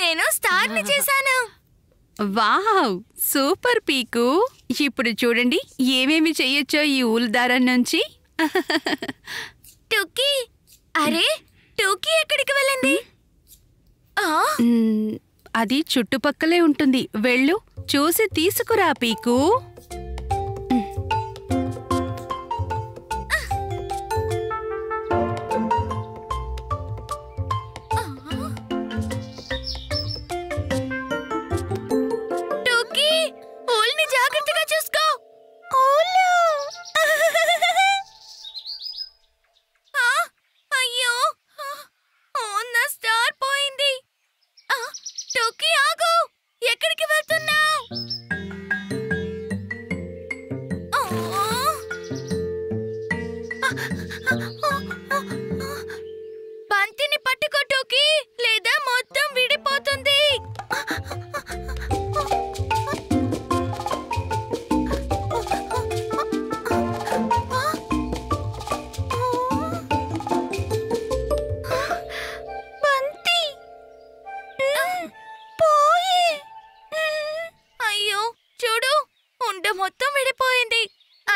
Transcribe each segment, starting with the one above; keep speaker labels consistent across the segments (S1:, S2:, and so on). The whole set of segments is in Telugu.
S1: నేను స్టార్ని చేశాను.
S2: వావ్, సూపర్ పీకు. ఇప్పుడు చూడండి ఏమేమి చెయ్యొచ్చో ఈ ఊలు దారం నుంచి.
S1: టూకీ, అరే టూకీ ఎక్కడికి వెళ్ళింది?
S2: అది చుట్టుపక్కలే ఉంటుంది. వెళ్ళు, చూసి తీసుకురా పీకు.
S1: టూకీ, ఊల్ని జాగ్రత్తగా చూసుకో. అయ్యో, నా స్టార్ పోయింది. టూకీ ఆగు, ఎక్కడికి వెళ్తున్నావు? బంతిని పట్టుకో టూకీ, లేదా మొత్తం విడిపోతుంది. అయ్యో చూడు, ఉండ మొత్తం విడిపోయింది.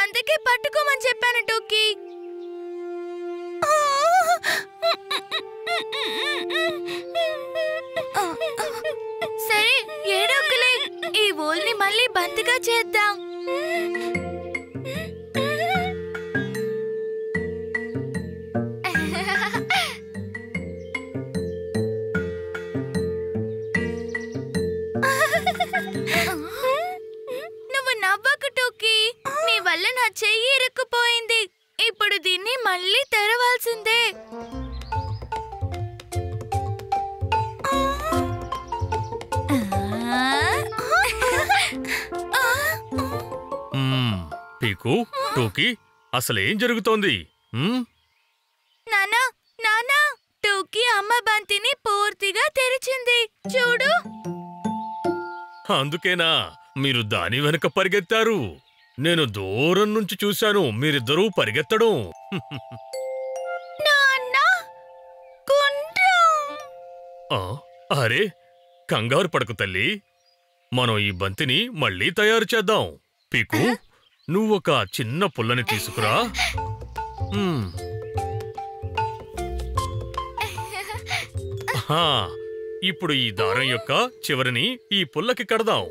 S1: అందుకే పట్టుకోమని చెప్పాను టూకీ. సరే ఏడోకులే, ఈ ఊల్ని మళ్ళీ బంతిగా చేద్దాం. నువ్వు నవ్వకు టూకీ, నీ వల్ల నా చెయ్యి ఇరుక్కుపోయింది. ఇప్పుడు దీన్ని మళ్ళీ తెరవాల్సిందే.
S3: పీకు, టూకీ, అసలేం జరుగుతోంది?
S1: నానా నానా, టూకీ అమ్మ బంతిని పూర్తిగా తెరిచింది చూడు.
S3: అందుకేనా మీరు దాని వెనక పరిగెత్తారు? నేను దూరం నుంచి చూశాను మీరిద్దరూ పరిగెత్తడం. అరే, కంగారు పడకు తల్లి, మనం ఈ బంతిని మళ్ళీ తయారు చేద్దాం. పీకు, నువ్వొక చిన్న పుల్లని తీసుకురా. ఇప్పుడు ఈ దారం యొక్క చివరిని ఈ పుల్లకి కడదాం.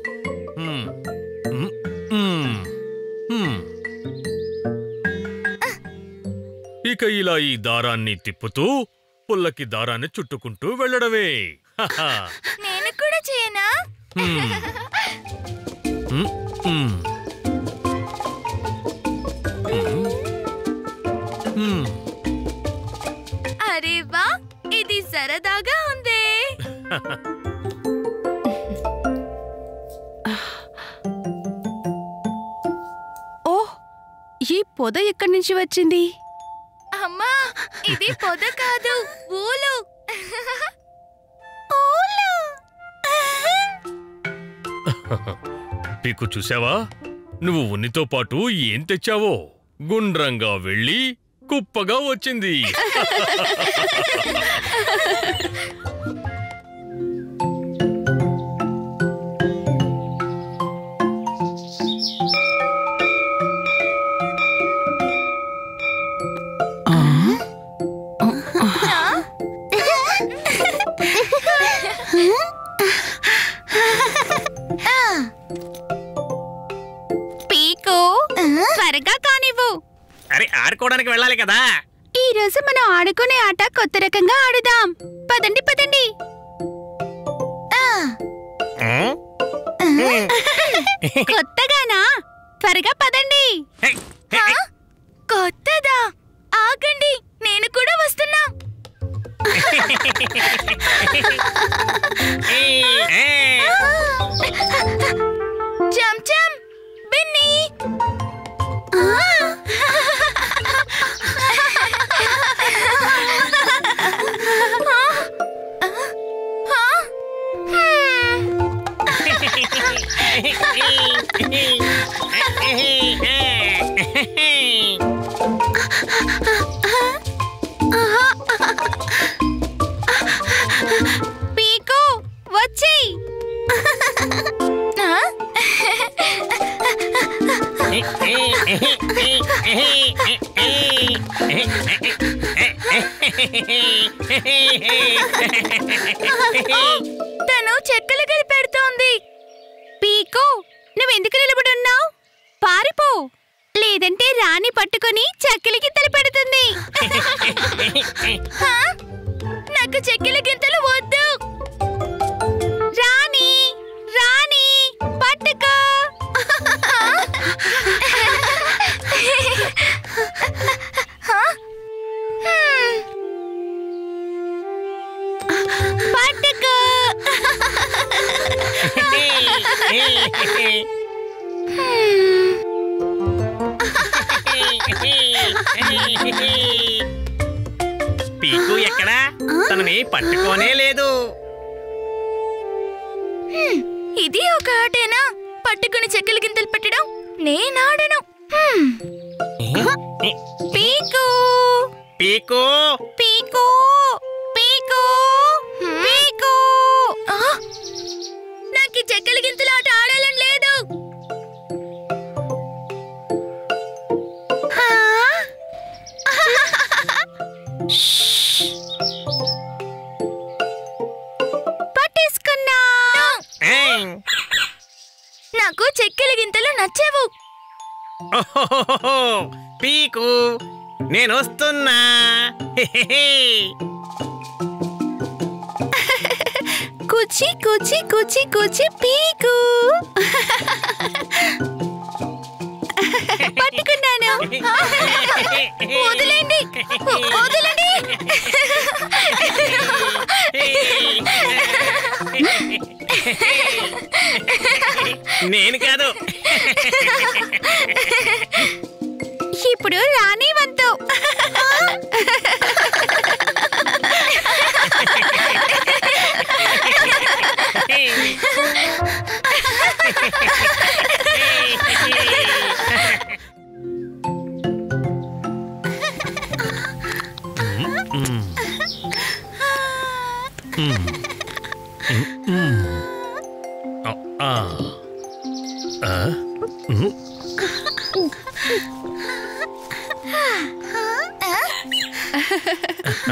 S3: ఇక ఇలా ఈ దారాన్ని తిప్పుతూ పుల్లకి దారాన్ని చుట్టుకుంటూ వెళ్ళడమే.
S1: నేను కూడా చేయనా? అరే వా, ఇది సరదాగా ఉంది.
S2: ఓహ్, ఈ పొద ఎక్కడి నుంచి వచ్చింది?
S1: అమ్మా, ఇది పొద కాదు, ఊలు.
S3: పీకు, చూసావా? నువ్వు ఉన్నితో పాటు ఏం తెచ్చావో? గుండ్రంగా వెళ్ళి కుప్పగా వచ్చింది.
S2: పీకు, త్వరగా కానివ్వు.
S4: అరే, ఆడుకోవడానికి వెళ్ళాలి కదా.
S2: ఈ రోజు మనం ఆడుకునే ఆట కొత్త రకంగా ఆడుదాం. పదండి పదండి. కొత్తగానా? త్వరగా పదండి.
S1: కొత్తదా? ఆగండి, నేను కూడా వస్తున్నా. చెంచం, బిన్నీ.
S2: పీకు,
S1: తను చెక్కలు పెడుతోంది.
S2: పీకు నువ్వెందుకు నిలబడున్నావు? పారిపో, లేదంటే రాణి పట్టుకొని చెక్కలకి తలపెడుతుంది.
S1: హా? నాకు చెక్కల గింతలు వద్దు.
S2: రాణి రాణి పట్టుకో.
S1: హా?
S2: పట్టుకో.
S4: పీకు ఎక్కడా? తనని పట్టుకోనే లేదు.
S1: ఇది ఒక ఆటేనా? పట్టుకుని చెక్కల గింతలు పెట్టడం నేనాడను.
S2: పీకు
S4: పీకు
S2: పీకు పీకు పీకు.
S1: నాకు చెక్కల గింతలు ఆట ఆడాలని లేదు.
S2: పట్టేసుకున్నా.
S1: నాకు చెక్కల గింతలు నచ్చవు.
S4: ఓహోహోహో, పీకు నేను వస్తున్నా.
S2: కుచి కుచి కుచి కుచి పీకు. పట్టుకున్నాను.
S1: వదిలేండి, వదలండి.
S4: నేను కాదు.
S2: ఇప్పుడు రాణి వంతు.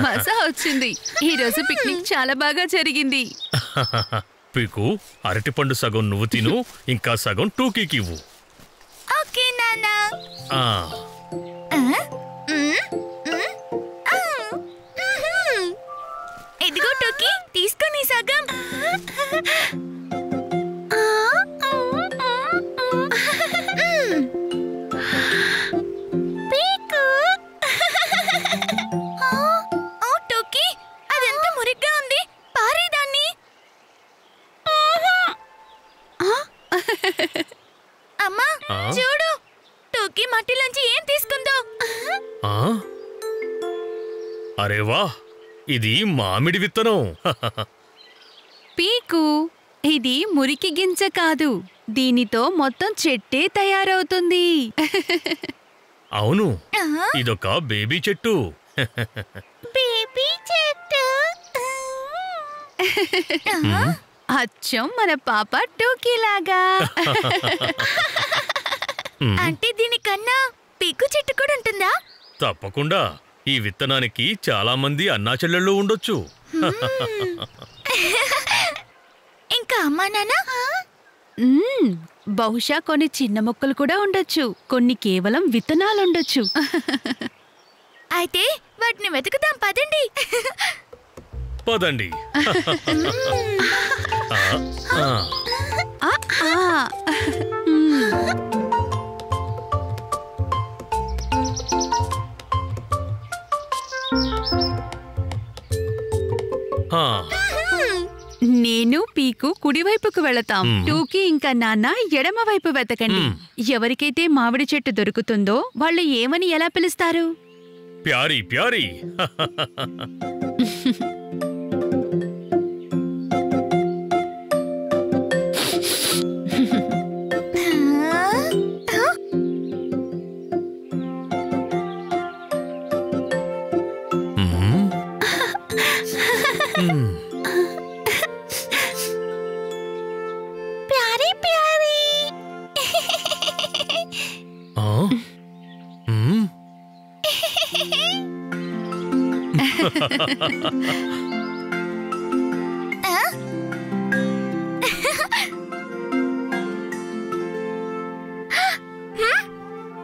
S2: మజా వచ్చింది. ఈ రోజు పిక్నిక్ చాలా బాగా జరిగింది.
S3: పీకు, అరటిపండు సగం నువ్వు తిను, ఇంకా సగం టూకీకి ఇవ్వు.
S1: ఓకే నాన్నా.
S3: ఆ,
S1: ఇదిగో టోకీ, తీసుకొని సగం. ఓ టోకీ, అదెంత మురిగ్గా ఉంది. పారేదాన్ని. అమ్మా చూడు, టోకీ మట్టిలోంచి ఏం తీసుకుందో.
S3: ఆ? అరే వా, ఇది మామిడి విత్తనం.
S2: పీకు, ఇది మురికి గింజ కాదు. దీనితో మొత్తం చెట్టే తయారవుతుంది.
S3: అవును, ఇదొక బేబీ చెట్టు.
S1: బేబీ చెట్టు.
S2: అచ్చం మన పాప టోకీలాగా.
S1: అంటే దీనికన్నా పీకు చెట్టు కూడా ఉంటుందా?
S3: తప్పకుండా. ఈ విత్తనానికి చాలా మంది అన్నా చెల్లెళ్ళు ఉండొచ్చు.
S1: ఇంకా అమ్మా నాన్న?
S2: బహుశా కొన్ని చిన్న మొక్కలు కూడా ఉండొచ్చు. కొన్ని కేవలం విత్తనాలుండొచ్చు.
S1: అయితే వాటిని వెతుకుదాం పదండి.
S3: పదండి.
S2: ఆ, ఆ. నేను పీకు కుడివైపుకు వెళతాం. టూకీ ఇంకా నాన్న ఎడమ వైపు వెతకండి. ఎవరికైతే మామిడి చెట్టు దొరుకుతుందో వాళ్ళు ఏమని ఎలా పిలుస్తారు?
S3: ప్యారీ ప్యారీ.
S1: ప్యారీ ప్యారీ.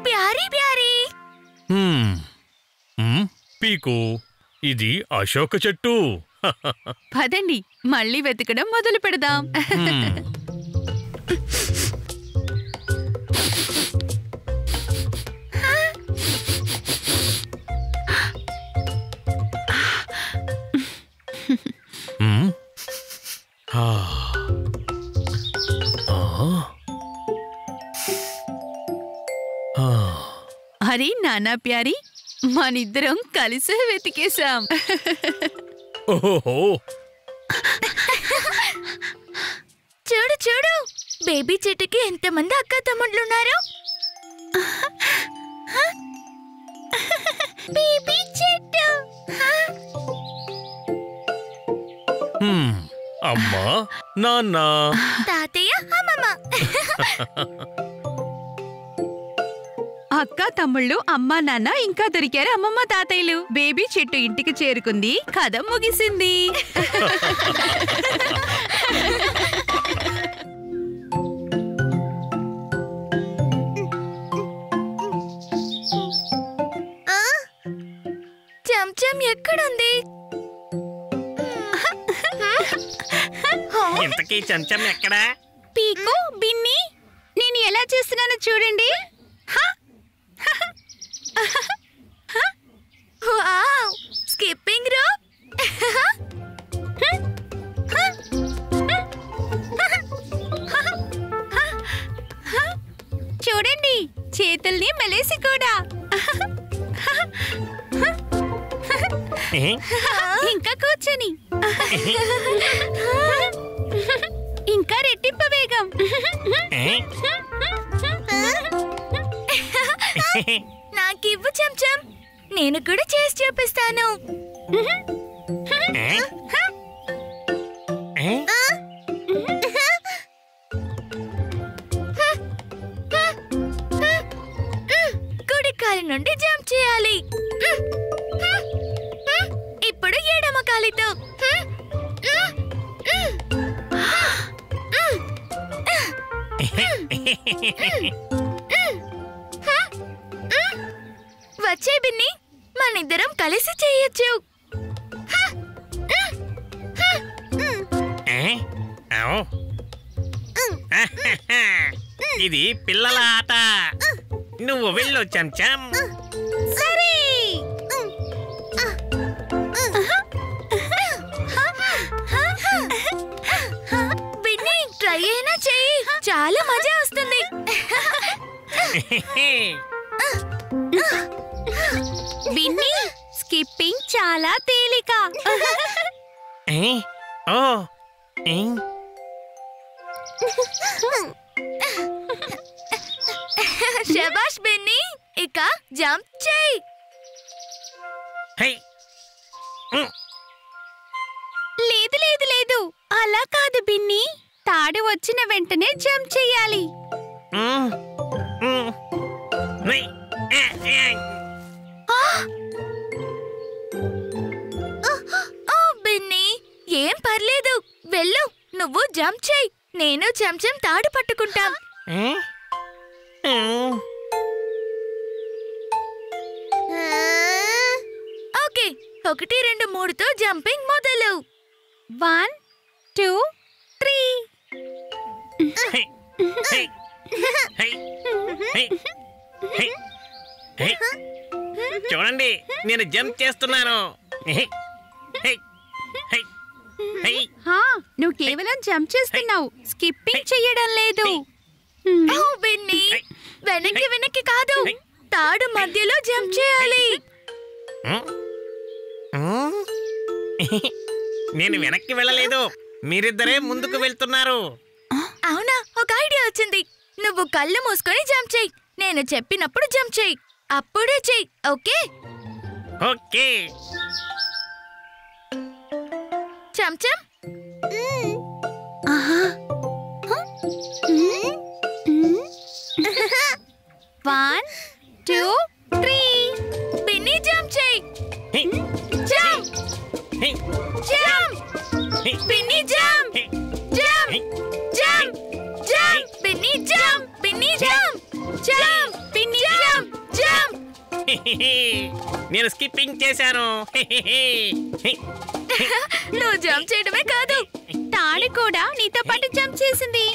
S1: ప్యారీ ప్యారీ.
S3: పీకు, ఇది అశోక చెట్టు.
S2: పదండి మళ్ళీ వెతకడం మొదలు పెడదాం. అరే నానా ప్యారీ, మనిద్దరం కలిసే వెతికేశాం.
S3: ఓహో,
S1: చూడు చూడు, బేబీ చెట్టుకి ఎంతమంది అక్క తమ్ముళ్ళున్నారు. బేబీ చెట్టు.
S3: అమ్మా, నాన్న,
S1: తాతయ్య, అమ్మమ్మ.
S2: అక్క తమ్ముళ్ళు, అమ్మా నాన్న ఇంకా దొరికారు అమ్మమ్మ తాతయ్యలు. బేబీ చెట్టు ఇంటికి చేరుకుంది, కథ ముగిసింది.
S1: చెంచం ఎక్కడుంది?
S4: ఇంతకీ చెంచం ఎక్కడా?
S2: పీకు, బిన్ని, నేను ఎలా చేస్తున్నానో చూడండి.
S1: Wow, skipping rope.
S2: చూడండి, చేతుల్ని మెలేసి కూడా. ఇంకా కూర్చొని, ఇంకా రెట్టింపు వేగం.
S1: నాకివ్వు చెంచం, నేను కూడా చేసి చూపిస్తాను. కుడి కాలి నుండి జంప్ చేయాలి. ఇప్పుడు ఎడమ కాలితో. వచ్చే బిన్ని, మనిద్దరం కలిసి చేయొచ్చు.
S4: ఇది పిల్లల ఆట. నువ్వు వెళ్ళు చెంచం.
S1: సరే. బిన్ని, ట్రై అయినా చెయ్యి, చాలా మజా వస్తుంది.
S2: బిన్ని, స్కిప్పింగ్ చాలా తేలిక.
S1: శబాష్ బిన్ని, ఇక జంప్ చేయి.
S2: లేదు లేదు లేదు, అలా కాదు బిన్ని. తాడు వచ్చిన వెంటనే జంప్ చెయ్యాలి.
S1: ఓ బిన్ని, ఏం పర్లేదు, వెళ్ళు. నువ్వు జంప్ చేయి, నేను చెంచం తాడు పట్టుకుంటాం. ఓకే, 1 2 3తో జంపింగ్ మొదలు.
S2: 1 2 3.
S4: చూడండి, నేను జంప్ చేస్తున్నాను.
S2: నువ్వు కేవలం జంప్ చేస్తున్నావు, స్కిప్పింగ్ చెయ్యడం లేదు.
S1: ఓ బిన్ని, వెనక్కి వెనక్కి కాదు, తాడు మధ్యలో జంప్ చేయాలి.
S4: నేను వెనక్కి వెళ్ళలేదు, మీరిద్దరే ముందుకు వెళ్తున్నారు.
S1: అవునా, ఒక ఐడియా వచ్చింది. నువ్వు కళ్ళు మూసుకొని జంప్ చేయి, నేను చెప్పినప్పుడు జంప్ చేయి, అప్పుడే చెయ్యి. Okay
S4: okay.
S1: చెంచం.
S2: 1 2 3.
S1: బిన్ని జంప్ చేయి. జంప్.
S4: నేను స్కిప్పింగ్ చేశాను.
S1: నువ్వు జంప్ చేయడమే కాదు,
S2: తాడి కూడా నీతో పాటు జంప్ చేసింది.